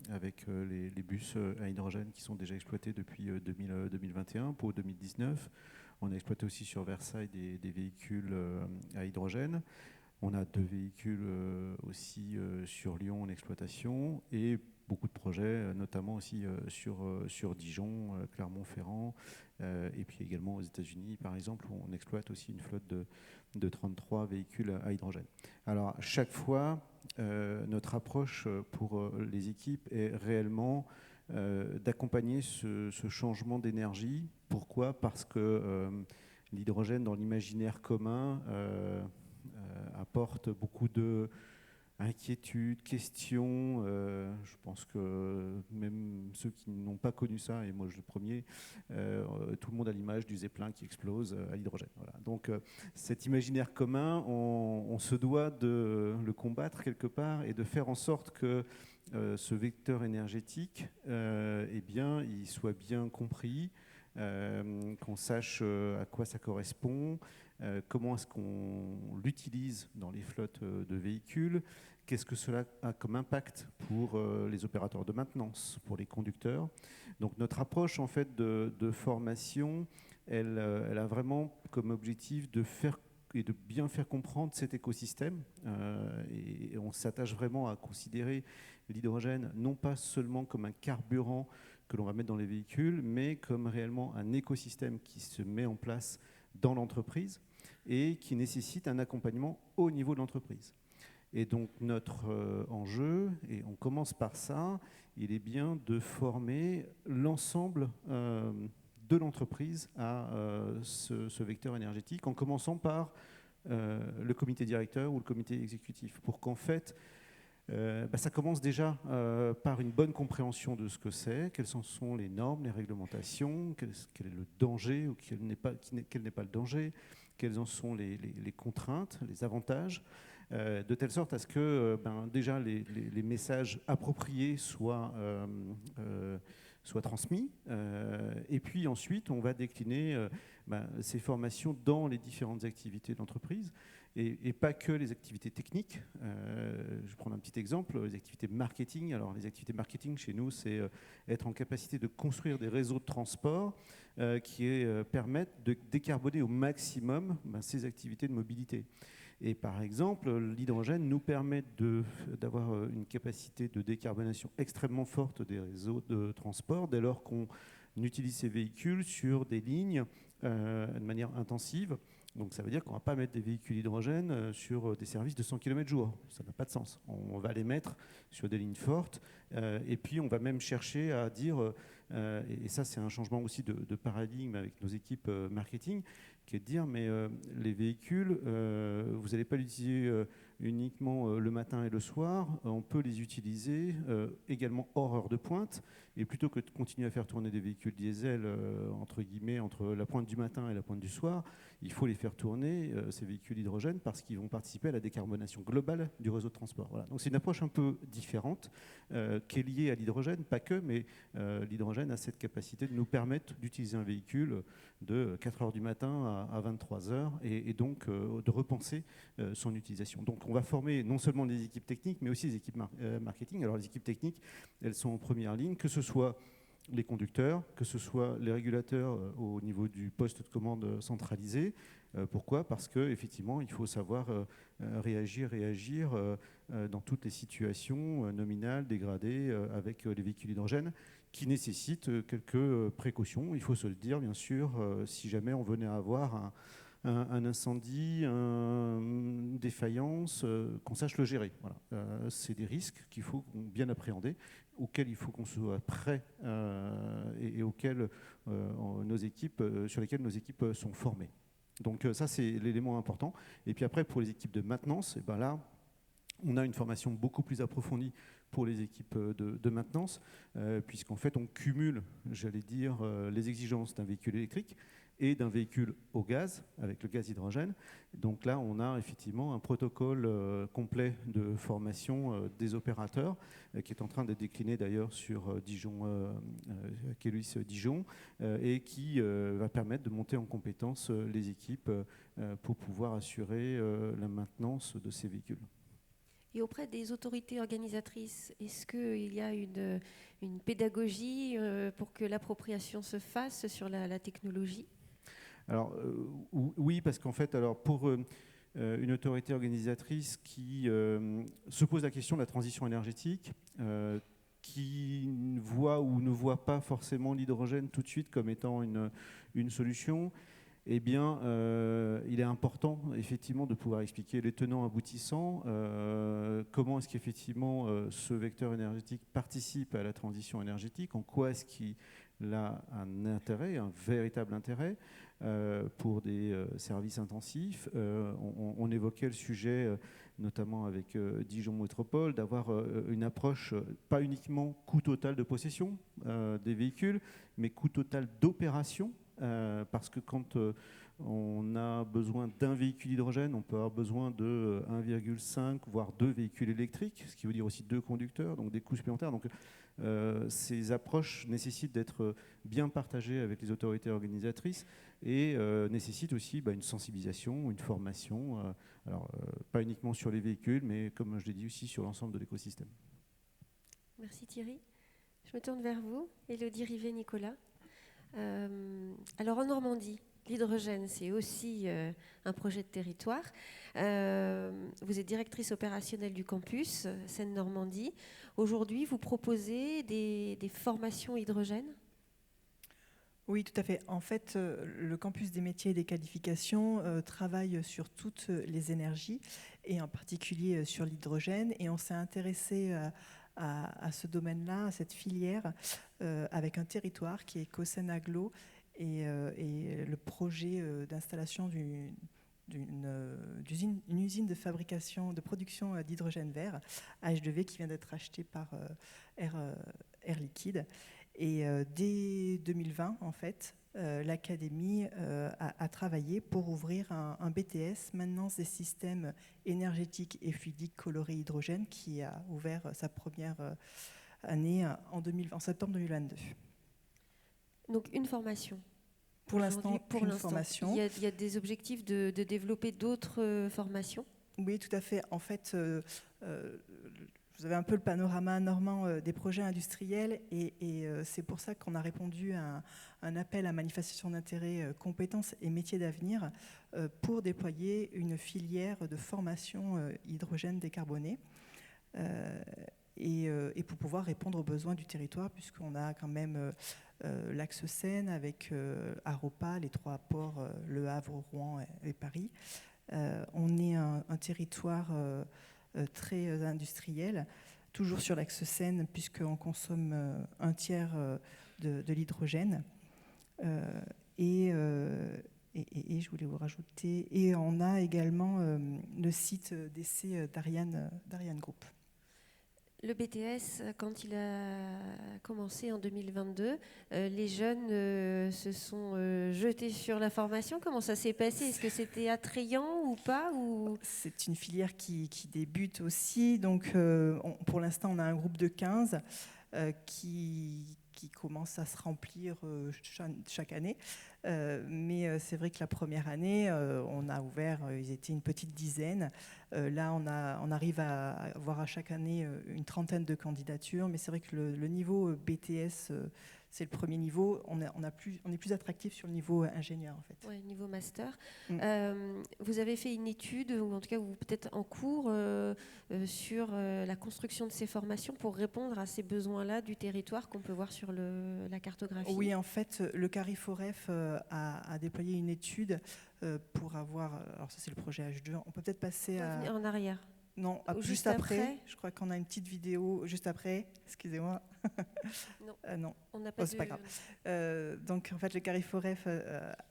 avec les bus à hydrogène qui sont déjà exploités depuis 2021, Pau 2019. On a exploité aussi sur Versailles des véhicules à hydrogène. On a 2 véhicules aussi sur Lyon en exploitation et beaucoup de projets, notamment aussi sur Dijon, Clermont-Ferrand, et puis également aux États-Unis, par exemple, où on exploite aussi une flotte de 33 véhicules à hydrogène. Alors, chaque fois, notre approche pour les équipes est réellement d'accompagner ce changement d'énergie. Pourquoi ? Parce que l'hydrogène, dans l'imaginaire commun, apporte beaucoup de inquiétudes, questions. Je pense que même ceux qui n'ont pas connu ça, et moi je le premier, tout le monde a l'image du Zeppelin qui explose à l'hydrogène. Voilà. Donc cet imaginaire commun, on se doit de le combattre quelque part et de faire en sorte que ce vecteur énergétique, eh bien, il soit bien compris, qu'on sache à quoi ça correspond, comment est-ce qu'on l'utilise dans les flottes de véhicules, qu'est-ce que cela a comme impact pour les opérateurs de maintenance, pour les conducteurs. Donc notre approche en fait de formation, elle a vraiment comme objectif de faire et de bien faire comprendre cet écosystème. Et on s'attache vraiment à considérer l'hydrogène non pas seulement comme un carburant que l'on va mettre dans les véhicules, mais comme réellement un écosystème qui se met en place dans l'entreprise et qui nécessite un accompagnement au niveau de l'entreprise. Et donc notre enjeu, et on commence par ça, il est bien de former l'ensemble de l'entreprise à ce vecteur énergétique, en commençant par le comité directeur ou le comité exécutif, pour qu'en fait, ça commence déjà par une bonne compréhension de ce que c'est, quelles sont les normes, les réglementations, quel est le danger ou quel n'est pas le danger, quelles en sont les contraintes, les avantages, de telle sorte à ce que déjà les messages appropriés soient transmis. Et puis ensuite, on va décliner ces formations dans les différentes activités de l'entreprise. Et pas que les activités techniques. Je vais prendre un petit exemple, les activités marketing. Alors les activités marketing chez nous, c'est être en capacité de construire des réseaux de transport qui permettent de décarboner au maximum ces activités de mobilité. Et par exemple, l'hydrogène nous permet d'avoir une capacité de décarbonation extrêmement forte des réseaux de transport dès lors qu'on utilise ces véhicules sur des lignes de manière intensive. Donc ça veut dire qu'on ne va pas mettre des véhicules hydrogène sur des services de 100 km/h. Ça n'a pas de sens. On va les mettre sur des lignes fortes et puis on va même chercher à dire, et ça c'est un changement aussi de paradigme avec nos équipes marketing, qui est de dire mais les véhicules, vous n'allez pas l'utiliser uniquement le matin et le soir, on peut les utiliser également hors heure de pointe, et plutôt que de continuer à faire tourner des véhicules diesel entre guillemets entre la pointe du matin et la pointe du soir, il faut les faire tourner, ces véhicules hydrogène, parce qu'ils vont participer à la décarbonation globale du réseau de transport. Voilà. Donc c'est une approche un peu différente qui est liée à l'hydrogène, pas que, mais l'hydrogène a cette capacité de nous permettre d'utiliser un véhicule de 4 heures du matin à 23 heures et donc de repenser son utilisation. Donc on va former non seulement les équipes techniques, mais aussi les équipes marketing. Alors les équipes techniques, elles sont en première ligne, que ce soit les conducteurs, que ce soit les régulateurs au niveau du poste de commande centralisé. Pourquoi ? Parce qu'effectivement, il faut savoir réagir dans toutes les situations nominales, dégradées, avec les véhicules hydrogène, qui nécessitent quelques précautions. Il faut se le dire, bien sûr, si jamais on venait à avoir un incendie, une défaillance, qu'on sache le gérer. Voilà. C'est des risques qu'il faut bien appréhender, auxquels il faut qu'on soit prêt et auxquels, sur lesquels nos équipes sont formées. Donc ça, c'est l'élément important. Et puis après, pour les équipes de maintenance, et là, on a une formation beaucoup plus approfondie pour les équipes de maintenance, puisqu'en fait, on cumule, j'allais dire, les exigences d'un véhicule électrique et d'un véhicule au gaz, avec le gaz hydrogène. Donc là, on a effectivement un protocole complet de formation des opérateurs, qui est en train d'être décliné d'ailleurs sur Dijon, Keolis Dijon, et qui va permettre de monter en compétence les équipes pour pouvoir assurer la maintenance de ces véhicules. Et auprès des autorités organisatrices, est-ce qu'il y a une pédagogie pour que l'appropriation se fasse sur la technologie ? Alors oui, parce qu'en fait, alors pour une autorité organisatrice qui se pose la question de la transition énergétique, qui voit ou ne voit pas forcément l'hydrogène tout de suite comme étant une solution, eh bien, il est important effectivement de pouvoir expliquer les tenants aboutissants, comment est-ce qu'effectivement ce vecteur énergétique participe à la transition énergétique, en quoi est-ce qu'il a un intérêt, un véritable intérêt pour des services intensifs. On évoquait le sujet, notamment avec Dijon Métropole, d'avoir une approche pas uniquement coût total de possession des véhicules, mais coût total d'opération. Parce que quand on a besoin d'un véhicule hydrogène, on peut avoir besoin de 1,5 voire 2 véhicules électriques, ce qui veut dire aussi 2 conducteurs, donc des coûts supplémentaires. Donc ces approches nécessitent d'être bien partagées avec les autorités organisatrices et nécessitent aussi une sensibilisation, une formation, pas uniquement sur les véhicules, mais comme je l'ai dit aussi sur l'ensemble de l'écosystème. Merci Thierry. Je me tourne vers vous, Élodie Rivet-Nicolas. Alors en Normandie, l'hydrogène, c'est aussi un projet de territoire. Vous êtes directrice opérationnelle du campus Seine-Normandie. Aujourd'hui, vous proposez des formations hydrogène ? Oui, tout à fait. En fait, le campus des métiers et des qualifications travaille sur toutes les énergies et en particulier sur l'hydrogène. Et on s'est intéressé à ce domaine-là, à cette filière, avec un territoire qui est Cosseine-Aglo et le projet d'installation d'une usine de fabrication, de production d'hydrogène vert, H2V, qui vient d'être acheté par Air Liquide. Et dès 2020, en fait, l'Académie a travaillé pour ouvrir un BTS, maintenance des systèmes énergétiques et fluidiques colorés hydrogène, qui a ouvert sa première année en septembre 2022. Donc une formation. Pour l'instant, une formation. Il y a des objectifs de développer d'autres formations ? Oui, tout à fait. En fait, vous avez un peu le panorama normand des projets industriels et c'est pour ça qu'on a répondu à un appel à manifestation d'intérêt compétences et métiers d'avenir pour déployer une filière de formation hydrogène décarboné et pour pouvoir répondre aux besoins du territoire, puisqu'on a quand même l'axe Seine avec Aropa, les 3 ports, Le Havre, Rouen et Paris. On est un territoire très industriel, toujours sur l'axe Seine, puisqu'on consomme un tiers de l'hydrogène. Et je voulais vous rajouter, et on a également le site d'essai d'Ariane Group. Le BTS, quand il a commencé en 2022, les jeunes se sont jetés sur la formation. Comment ça s'est passé ? Est-ce que c'était attrayant ou pas ou... C'est une filière qui débute aussi. Donc, pour l'instant, on a un groupe de 15 qui commence à se remplir chaque année. Mais c'est vrai que la première année, on a ouvert, ils étaient une petite dizaine. Là, on arrive à avoir à chaque année une trentaine de candidatures. Mais c'est vrai que le niveau BTS, c'est le premier niveau. On est plus attractif sur le niveau ingénieur, en fait. Oui, niveau master. Vous avez fait une étude, ou en tout cas, vous peut-être en cours, sur la construction de ces formations pour répondre à ces besoins-là du territoire qu'on peut voir sur la cartographie. Oui, en fait, le CARIFOREF a déployé une étude pour avoir... Alors ça, c'est le projet H2. On peut peut-être passer à... En arrière. Non, juste après. Je crois qu'on a une petite vidéo juste après. Excusez-moi. Non. Non. On n'a pas c'est pas grave. Donc, en fait, le CARIFOREF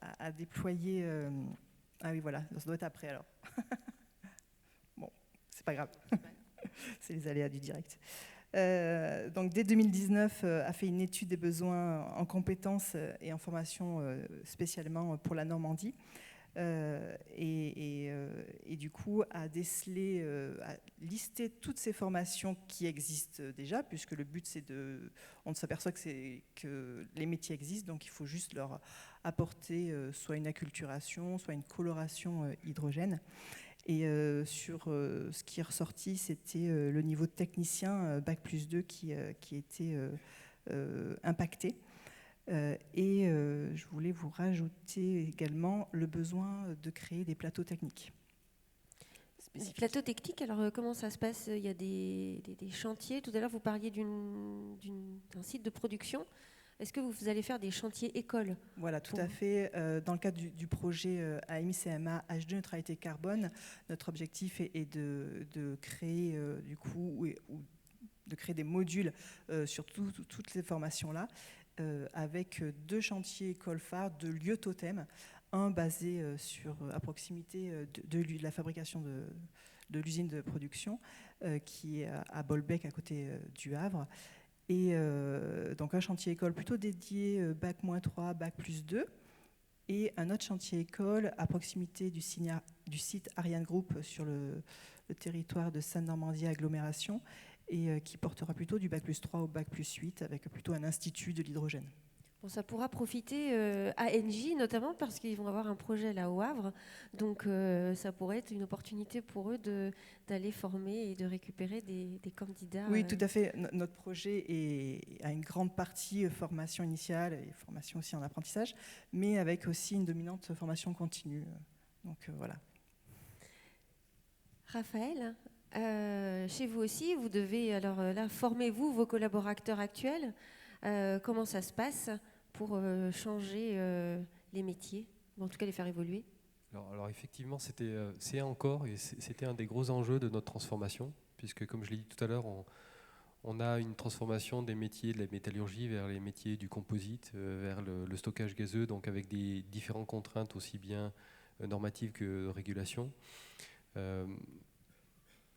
a déployé... Ah oui, voilà. Ça doit être après, alors. Bon, c'est pas grave. C'est les aléas du direct. Donc, dès 2019, a fait une étude des besoins en compétences et en formation spécialement pour la Normandie. Et du coup a décelé, a listé toutes ces formations qui existent déjà, puisque le but c'est on s'aperçoit que les métiers existent, donc il faut juste leur apporter soit une acculturation, soit une coloration hydrogène. Et sur ce qui est ressorti, c'était le niveau de technicien Bac+2 qui était impacté. Et je voulais vous rajouter également le besoin de créer des plateaux techniques. Plateau technique, alors comment ça se passe? Il y a des chantiers. Tout à l'heure, vous parliez d'un site de production. Est-ce que vous allez faire des chantiers écoles? Voilà, tout à fait. Dans le cadre du projet AMI-CMA H2 neutralité carbone, notre objectif est de créer de créer des modules sur toutes ces formations-là, avec 2 chantiers écoles phares, 2 lieux totems, un basé à proximité de la fabrication de l'usine de production, qui est à Bolbec, à côté du Havre. Et donc un chantier école plutôt dédié Bac-3, Bac+2, et un autre chantier école à proximité du site Ariane Group sur le territoire de Seine-Normandie agglomération, et qui portera plutôt du Bac+3 au Bac+8, avec plutôt un institut de l'hydrogène. Bon, ça pourra profiter à Engie, notamment parce qu'ils vont avoir un projet là au Havre. Donc ça pourrait être une opportunité pour eux d'aller former et de récupérer des candidats. Oui, tout à fait. Notre projet a une grande partie formation initiale et formation aussi en apprentissage, mais avec aussi une dominante formation continue. Donc voilà. Raphaël, chez vous aussi, vous devez, alors là, formez-vous vos collaborateurs actuels. Comment ça se passe pour changer les métiers, en tout cas les faire évoluer? Alors effectivement, c'est encore, et c'était un des gros enjeux de notre transformation, puisque comme je l'ai dit tout à l'heure, on a une transformation des métiers de la métallurgie vers les métiers du composite, vers le stockage gazeux, donc avec des différentes contraintes aussi bien normatives que de régulation.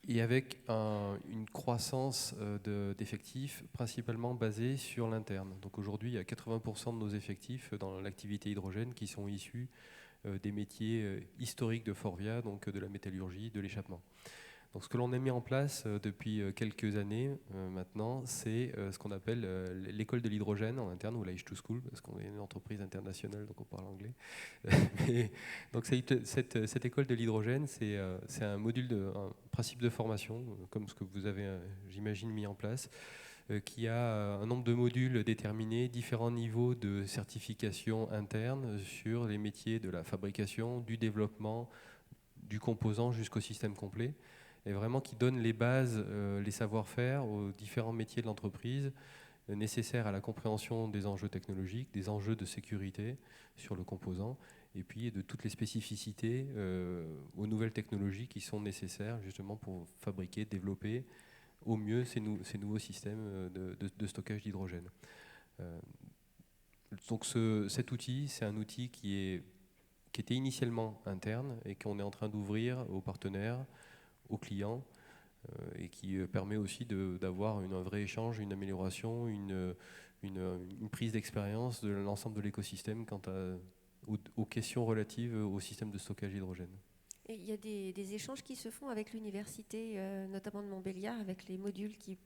Et avec une croissance d'effectifs principalement basée sur l'interne. Donc aujourd'hui, il y a 80% de nos effectifs dans l'activité hydrogène qui sont issus des métiers historiques de Forvia, donc de la métallurgie, de l'échappement. Donc ce que l'on a mis en place depuis quelques années maintenant, c'est ce qu'on appelle l'école de l'hydrogène en interne, ou la H2School, parce qu'on est une entreprise internationale, donc on parle anglais. Donc cette école de l'hydrogène, c'est un principe de formation, comme ce que vous avez, j'imagine, mis en place, qui a un nombre de modules déterminés, différents niveaux de certification interne sur les métiers de la fabrication, du développement, du composant jusqu'au système complet, et vraiment qui donne les bases, les savoir-faire aux différents métiers de l'entreprise nécessaires à la compréhension des enjeux technologiques, des enjeux de sécurité sur le composant, et puis de toutes les spécificités aux nouvelles technologies qui sont nécessaires justement pour fabriquer, développer au mieux ces nouveaux systèmes de stockage d'hydrogène. Donc cet outil, c'est un outil qui était initialement interne et qu'on est en train d'ouvrir aux partenaires, aux clients, et qui permet aussi d'avoir un vrai échange, une amélioration, une prise d'expérience de l'ensemble de l'écosystème quant aux questions relatives au système de stockage d'hydrogène. Et il y a des échanges qui se font avec l'université, notamment de Montbéliard, avec les modules qui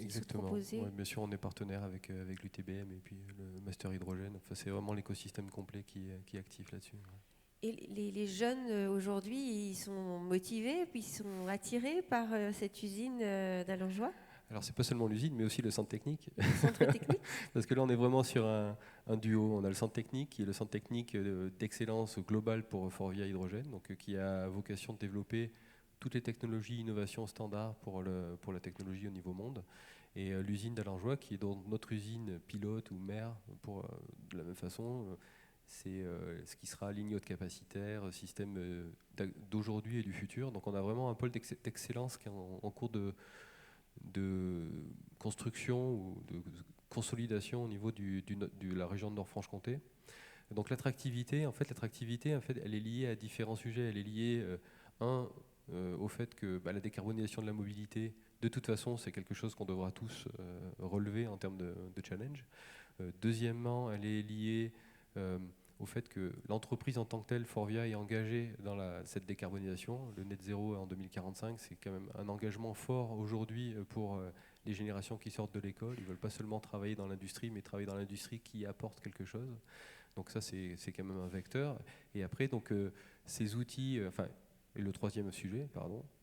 sont proposés. Ouais, bien sûr, on est partenaire avec l'UTBM et puis le Master Hydrogène. Enfin, c'est vraiment l'écosystème complet qui est actif là-dessus. Et les jeunes aujourd'hui, ils sont motivés, puis ils sont attirés par cette usine d'Allenjoie? Alors, c'est pas seulement l'usine, mais aussi le centre technique. Le centre technique. Parce que là, on est vraiment sur un duo. On a le centre technique, qui est le centre technique d'excellence globale pour Forvia Hydrogène, donc, qui a vocation de développer toutes les technologies, innovations standards pour la technologie au niveau monde. Et l'usine d'Allenjoie, qui est donc notre usine pilote ou mère, de la même façon, c'est ce qui sera ligne haute capacitaire, système d'aujourd'hui et du futur. Donc on a vraiment un pôle d'excellence qui est en cours de construction ou de consolidation au niveau de la région de Nord-Franche-Comté. Donc l'attractivité, elle est liée à différents sujets. Elle est liée, au fait que la décarbonisation de la mobilité, de toute façon, c'est quelque chose qu'on devra tous relever en termes de challenge. Deuxièmement, elle est liée au fait que l'entreprise en tant que telle, Forvia, est engagée dans cette décarbonisation. Le net zéro en 2045, c'est quand même un engagement fort aujourd'hui pour les générations qui sortent de l'école. Ils ne veulent pas seulement travailler dans l'industrie, mais travailler dans l'industrie qui apporte quelque chose. Donc ça, c'est quand même un vecteur. Et après, donc, ces outils, et le troisième sujet,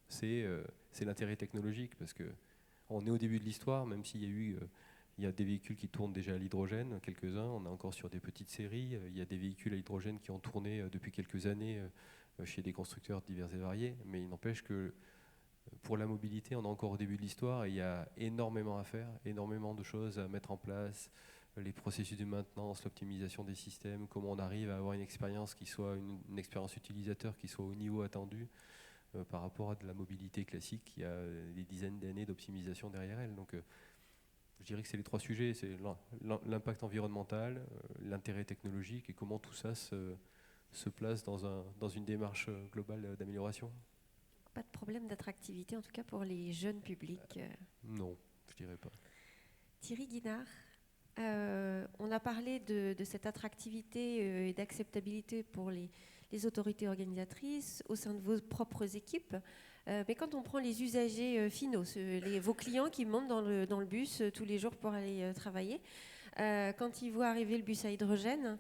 c'est l'intérêt technologique, parce qu'on est au début de l'histoire, même s'il y a eu Il y a des véhicules qui tournent déjà à l'hydrogène, quelques-uns, on est encore sur des petites séries. Il y a des véhicules à hydrogène qui ont tourné depuis quelques années chez des constructeurs divers et variés, mais il n'empêche que pour la mobilité, on est encore au début de l'histoire et il y a énormément à faire, énormément de choses à mettre en place, les processus de maintenance, l'optimisation des systèmes, comment on arrive à avoir une expérience qui soit une expérience utilisateur qui soit au niveau attendu par rapport à de la mobilité classique qui a des dizaines d'années d'optimisation derrière elle. Donc je dirais que c'est les 3 sujets, c'est l'impact environnemental, l'intérêt technologique et comment tout ça se place dans une démarche globale d'amélioration. Pas de problème d'attractivité, en tout cas pour les jeunes publics. Non, je dirais pas. Thierry Guinard, on a parlé de cette attractivité et d'acceptabilité pour les autorités organisatrices au sein de vos propres équipes. Mais quand on prend les usagers finaux, vos clients qui montent dans le bus tous les jours pour aller travailler, quand ils voient arriver le bus à hydrogène,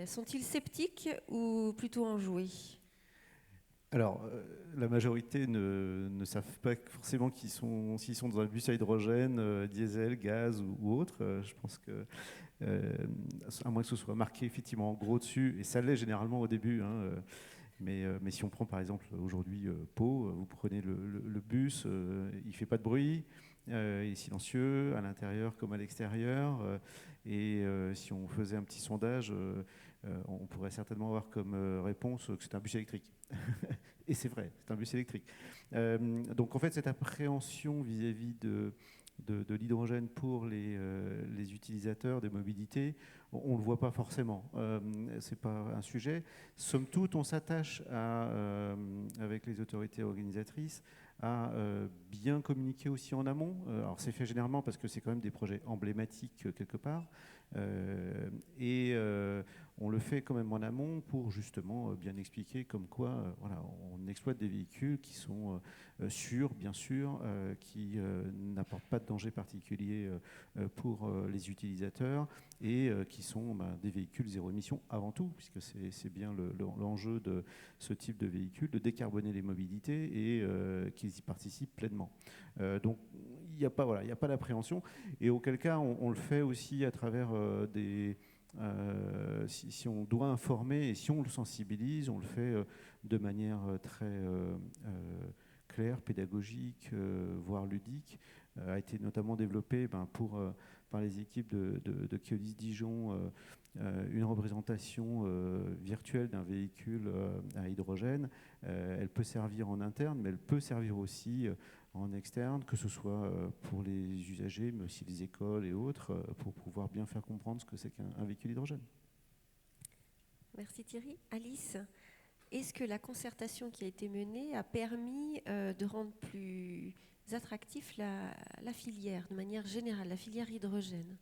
sont-ils sceptiques ou plutôt enjoués ? Alors, la majorité ne savent pas forcément s'ils sont dans un bus à hydrogène, diesel, gaz ou autre. Je pense que, à moins que ce soit marqué effectivement en gros dessus, et ça l'est généralement au début, hein, mais si on prend par exemple aujourd'hui Pau, vous prenez le bus, il ne fait pas de bruit, il est silencieux à l'intérieur comme à l'extérieur, et si on faisait un petit sondage, on pourrait certainement avoir comme réponse que c'est un bus électrique. Et c'est vrai, c'est un bus électrique. Donc en fait, cette appréhension vis-à-vis de l'hydrogène pour les utilisateurs des mobilités, on ne le voit pas forcément. Ce n'est pas un sujet. Somme toute, on s'attache avec les autorités organisatrices à bien communiquer aussi en amont. Alors c'est fait généralement parce que c'est quand même des projets emblématiques quelque part. Et on le fait quand même en amont pour justement bien expliquer comme quoi voilà, on exploite des véhicules qui sont sûrs, bien sûr, qui n'apportent pas de danger particulier pour les utilisateurs et qui sont des véhicules zéro émission avant tout, puisque c'est bien l'enjeu de ce type de véhicule, de décarboner les mobilités et qu'ils y participent pleinement. Donc il n'y a pas d'appréhension, et auquel cas on le fait aussi à travers si on doit informer et si on le sensibilise, on le fait de manière très claire, pédagogique, voire ludique. A été notamment développé par les équipes de Keolis Dijon une représentation virtuelle d'un véhicule à hydrogène. Elle peut servir en interne, mais elle peut servir aussi en externe, que ce soit pour les usagers, mais aussi les écoles et autres, pour pouvoir bien faire comprendre ce que c'est qu'un véhicule hydrogène. Merci Thierry. Alice, est-ce que la concertation qui a été menée a permis de rendre plus attractif la filière, de manière générale, la filière hydrogène ?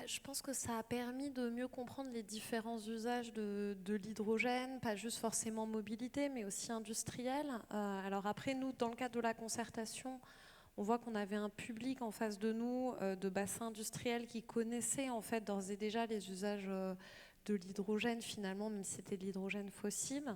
Je pense que ça a permis de mieux comprendre les différents usages de l'hydrogène, pas juste forcément mobilité, mais aussi industriel. Alors après, nous, dans le cadre de la concertation, on voit qu'on avait un public en face de nous, de bassins industriels qui connaissaient en fait d'ores et déjà les usages de l'hydrogène finalement, même si c'était de l'hydrogène fossile.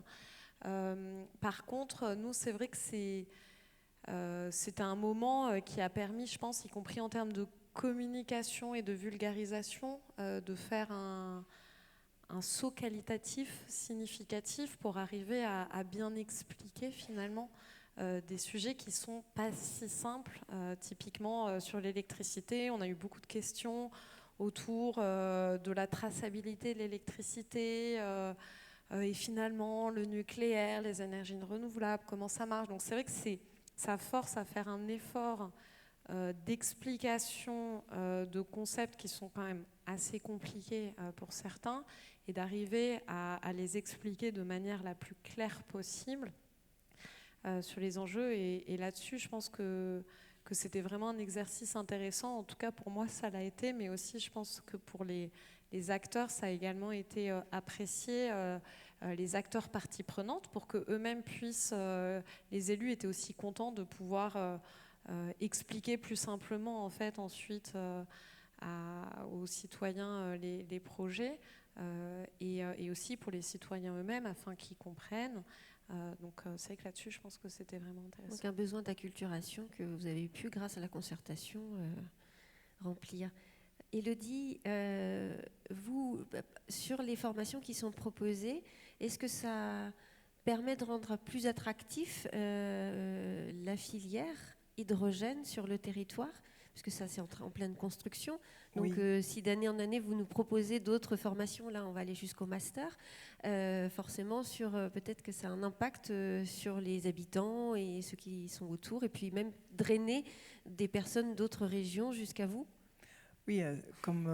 Par contre, nous, c'est vrai que c'était un moment qui a permis, je pense, y compris en termes de communication et de vulgarisation, de faire un saut qualitatif significatif pour arriver à bien expliquer finalement des sujets qui ne sont pas si simples. Typiquement sur l'électricité, on a eu beaucoup de questions autour de la traçabilité de l'électricité et finalement le nucléaire, les énergies renouvelables, comment ça marche. Donc c'est vrai que ça force à faire un effort d'explication de concepts qui sont quand même assez compliqués pour certains, et d'arriver à les expliquer de manière la plus claire possible sur les enjeux. Et là-dessus, je pense que c'était vraiment un exercice intéressant. En tout cas, pour moi, ça l'a été, mais aussi, je pense que pour les acteurs, ça a également été apprécié. Les acteurs parties prenantes, pour qu'eux-mêmes puissent... les élus étaient aussi contents de pouvoir... expliquer plus simplement en fait ensuite aux citoyens les projets et aussi pour les citoyens eux-mêmes afin qu'ils comprennent. Donc c'est vrai que là-dessus, je pense que c'était vraiment intéressant. Donc un besoin d'acculturation que vous avez pu, grâce à la concertation, remplir. Élodie, vous, sur les formations qui sont proposées, est-ce que ça permet de rendre plus attractif la filière hydrogène sur le territoire ? Parce que ça, c'est en pleine construction. Donc, Oui. si d'année en année, vous nous proposez d'autres formations, là, on va aller jusqu'au master, forcément, peut-être que ça a un impact sur les habitants et ceux qui sont autour, et puis même drainer des personnes d'autres régions jusqu'à vous. Oui, comme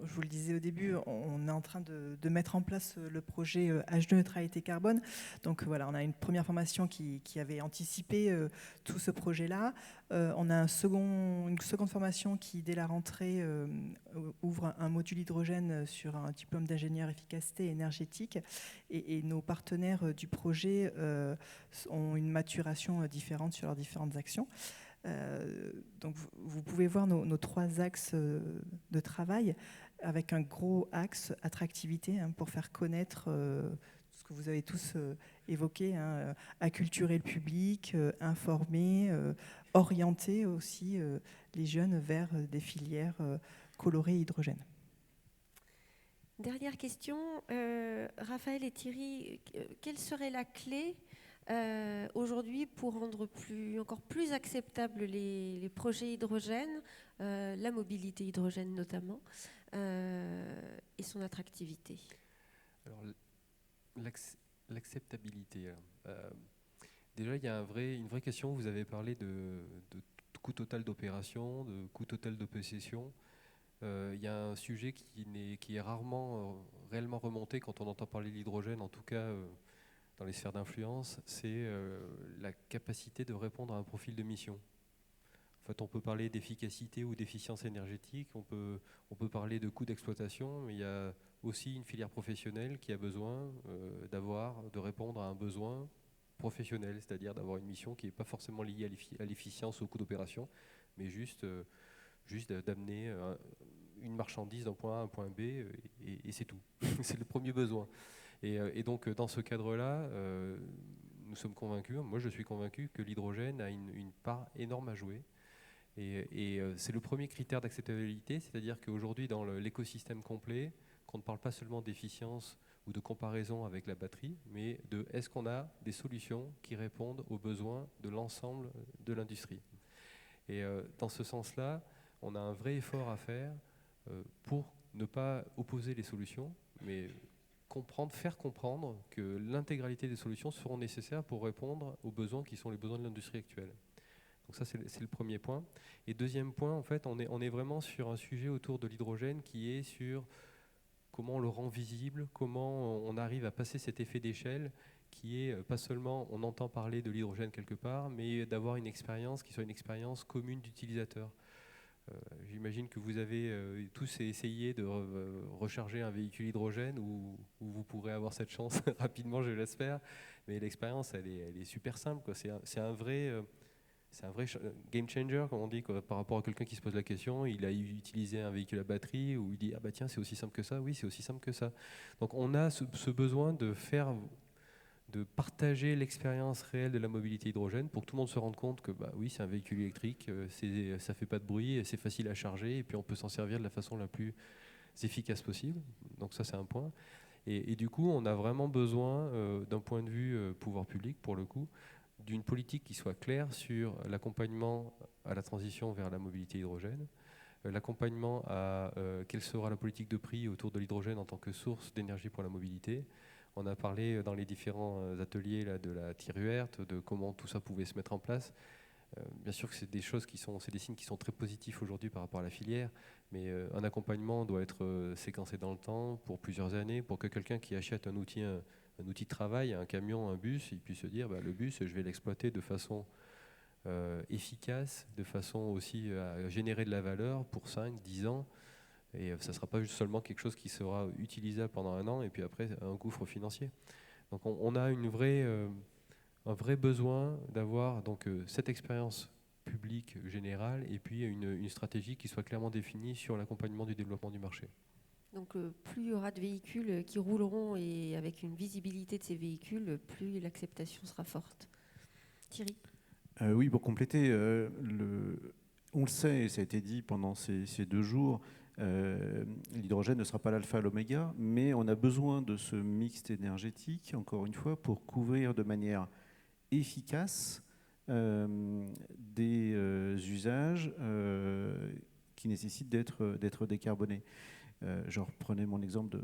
je vous le disais au début, on est en train de mettre en place le projet H2 neutralité carbone. Donc voilà, on a une première formation qui avait anticipé tout ce projet-là. On a une seconde formation qui, dès la rentrée, ouvre un module hydrogène sur un diplôme d'ingénieur efficacité énergétique. Et nos partenaires du projet ont une maturation différente sur leurs différentes actions. Donc vous pouvez voir nos 3 axes de travail, avec un gros axe attractivité, pour faire connaître ce que vous avez tous évoqué, acculturer le public, informer, orienter aussi les jeunes vers des filières colorées hydrogène. Dernière question, Raphaël et Thierry, quelle serait la clé aujourd'hui pour rendre encore plus acceptables les projets hydrogène, la mobilité hydrogène notamment, et son attractivité? Alors, l'acceptabilité. Déjà, il y a une vraie question. Vous avez parlé de coût total d'opération, de coût total de possession. Il y a un sujet qui est rarement réellement remonté quand on entend parler de l'hydrogène, en tout cas dans les sphères d'influence, c'est la capacité de répondre à un profil de mission. En fait, on peut parler d'efficacité ou d'efficience énergétique, on peut parler de coût d'exploitation, mais il y a aussi une filière professionnelle qui a besoin de répondre à un besoin professionnel, c'est-à-dire d'avoir une mission qui n'est pas forcément liée à l'efficience ou au coût d'opération, mais juste d'amener une marchandise d'un point A à un point B, et c'est tout. C'est le premier besoin. Et donc, dans ce cadre-là, nous sommes convaincus, moi je suis convaincu, que l'hydrogène a une part énorme à jouer. Et c'est le premier critère d'acceptabilité, c'est-à-dire qu'aujourd'hui, dans l'écosystème complet, qu'on ne parle pas seulement d'efficience ou de comparaison avec la batterie, mais de est-ce qu'on a des solutions qui répondent aux besoins de l'ensemble de l'industrie. Et dans ce sens-là, on a un vrai effort à faire pour ne pas opposer les solutions, mais faire comprendre que l'intégralité des solutions seront nécessaires pour répondre aux besoins qui sont les besoins de l'industrie actuelle. Donc ça, c'est le premier point. Et deuxième point, en fait, on est vraiment sur un sujet autour de l'hydrogène qui est sur comment on le rend visible, comment on arrive à passer cet effet d'échelle qui est pas seulement on entend parler de l'hydrogène quelque part, mais d'avoir une expérience qui soit une expérience commune d'utilisateur. J'imagine que vous avez tous essayé de recharger un véhicule hydrogène, où vous pourrez avoir cette chance rapidement, je l'espère. Mais l'expérience, elle est super simple, quoi. C'est un vrai game changer, comme on dit, quoi, par rapport à quelqu'un qui se pose la question. Il a utilisé un véhicule à batterie, où il dit ah bah tiens, c'est aussi simple que ça. Oui, c'est aussi simple que ça. Donc on a ce besoin de partager l'expérience réelle de la mobilité hydrogène pour que tout le monde se rende compte que bah oui, c'est un véhicule électrique, ça fait pas de bruit, c'est facile à charger, et puis on peut s'en servir de la façon la plus efficace possible. Donc ça, c'est un point. Et du coup, on a vraiment besoin, d'un point de vue pouvoir public, pour le coup, d'une politique qui soit claire sur l'accompagnement à la transition vers la mobilité hydrogène, l'accompagnement à quelle sera la politique de prix autour de l'hydrogène en tant que source d'énergie pour la mobilité. On a parlé dans les différents ateliers là, de la Tiruerte, de comment tout ça pouvait se mettre en place. Bien sûr que c'est des choses c'est des signes qui sont très positifs aujourd'hui par rapport à la filière, mais un accompagnement doit être séquencé dans le temps pour plusieurs années, pour que quelqu'un qui achète un outil de travail, un camion, un bus, il puisse se dire bah, le bus, je vais l'exploiter de façon efficace, de façon aussi à générer de la valeur pour 5, 10 ans. Et ça ne sera pas juste seulement quelque chose qui sera utilisable pendant un an et puis après un gouffre financier. Donc on a un vrai besoin d'avoir cette expérience publique générale et puis une stratégie qui soit clairement définie sur l'accompagnement du développement du marché. Donc plus il y aura de véhicules qui rouleront et avec une visibilité de ces véhicules, plus l'acceptation sera forte. Thierry ? Oui, pour compléter, on le sait, et ça a été dit pendant ces 2 jours, l'hydrogène ne sera pas l'alpha et l'oméga, mais on a besoin de ce mix énergétique, encore une fois, pour couvrir de manière efficace des usages qui nécessitent d'être décarbonés. Je reprenais mon exemple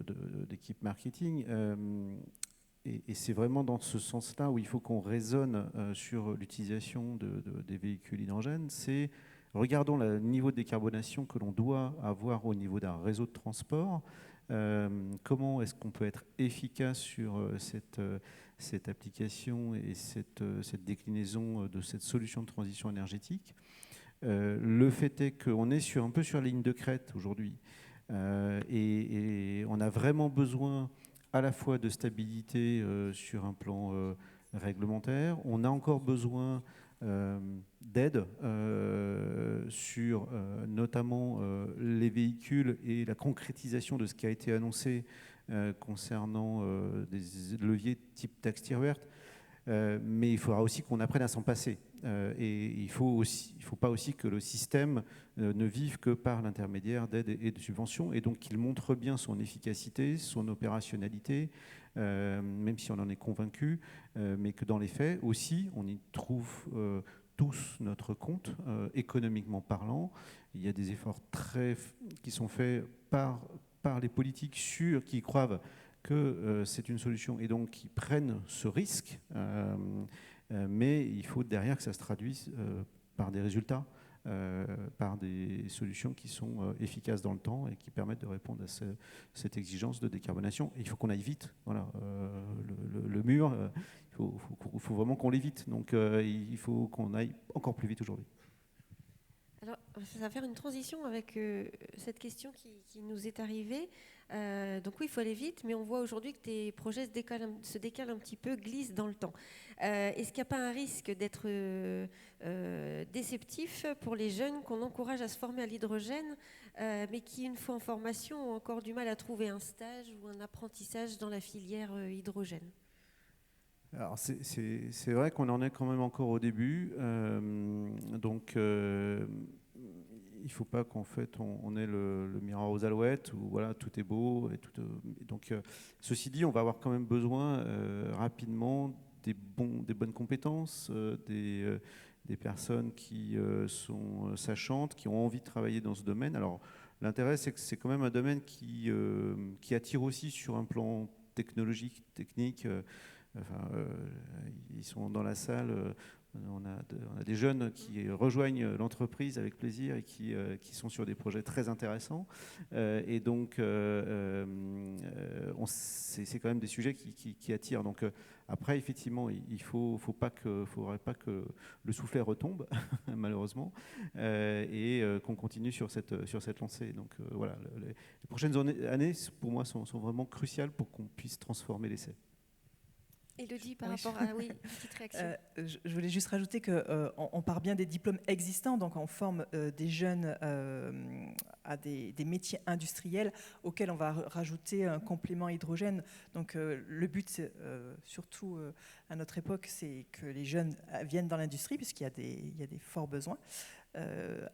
d'équipe marketing. Et c'est vraiment dans ce sens-là où il faut qu'on raisonne sur l'utilisation des véhicules hydrogène. C'est regardons le niveau de décarbonation que l'on doit avoir au niveau d'un réseau de transport. Comment est-ce qu'on peut être efficace sur cette application et cette déclinaison de cette solution de transition énergétique. Le fait est qu'on est un peu sur la ligne de crête aujourd'hui. Et on a vraiment besoin à la fois de stabilité sur un plan réglementaire. On a encore besoin d'aide sur notamment les véhicules et la concrétisation de ce qui a été annoncé concernant des leviers type taxe tiers verte. Mais il faudra aussi qu'on apprenne à s'en passer. Et il ne faut pas aussi que le système ne vive que par l'intermédiaire d'aides et de subventions, et donc qu'il montre bien son efficacité, son opérationnalité, même si on en est convaincu, mais que dans les faits aussi, on y trouve tous notre compte, économiquement parlant. Il y a des efforts qui sont faits par les politiques sûrs qui croient que c'est une solution et donc qui prennent ce risque, mais il faut derrière que ça se traduise par des résultats, par des solutions qui sont efficaces dans le temps et qui permettent de répondre à cette exigence de décarbonation. Et il faut qu'on aille vite. Voilà, le mur, il faut vraiment qu'on l'évite. Donc il faut qu'on aille encore plus vite aujourd'hui. Alors, ça va faire une transition avec cette question qui nous est arrivée. Donc oui, il faut aller vite, mais on voit aujourd'hui que tes projets se décalent un petit peu, glissent dans le temps. Est-ce qu'il n'y a pas un risque d'être déceptif pour les jeunes qu'on encourage à se former à l'hydrogène, mais qui, une fois en formation, ont encore du mal à trouver un stage ou un apprentissage dans la filière hydrogène ? Alors c'est vrai qu'on en est quand même encore au début, donc il ne faut pas qu'en fait on ait le miroir aux alouettes où voilà tout est beau et tout. Donc ceci dit, on va avoir quand même besoin rapidement des bonnes compétences, des personnes qui sont sachantes, qui ont envie de travailler dans ce domaine. Alors l'intérêt, c'est que c'est quand même un domaine qui attire aussi sur un plan technologique, technique. Enfin, ils sont dans la salle. On a des jeunes qui rejoignent l'entreprise avec plaisir et qui sont sur des projets très intéressants. Et donc, c'est quand même des sujets qui attirent. Donc, après, effectivement, il ne faudrait pas que le soufflet retombe, malheureusement, et qu'on continue sur cette lancée. Donc, voilà, les prochaines années, pour moi, sont vraiment cruciales pour qu'on puisse transformer l'essai. Élodie, par rapport à... Oui, petite réaction. Je voulais juste rajouter qu'on part bien des diplômes existants, donc on forme des jeunes à des métiers industriels auxquels on va rajouter un complément hydrogène. Donc le but, surtout à notre époque, c'est que les jeunes viennent dans l'industrie, puisqu'il y a des forts besoins.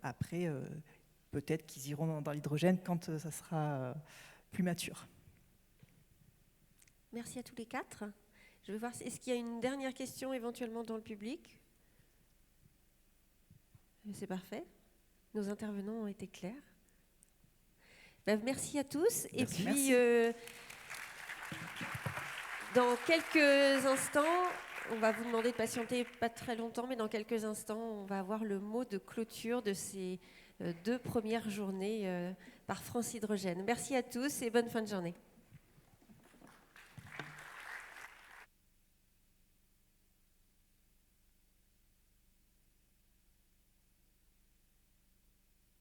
Après, peut-être qu'ils iront dans l'hydrogène quand ça sera plus mature. Merci à tous les 4. Je vais voir, est-ce qu'il y a une dernière question éventuellement dans le public ? C'est parfait. Nos intervenants ont été clairs. Merci à tous. Merci. Et puis, dans quelques instants, on va vous demander de patienter pas très longtemps, mais dans quelques instants, on va avoir le mot de clôture de ces 2 premières journées par France Hydrogène. Merci à tous et bonne fin de journée.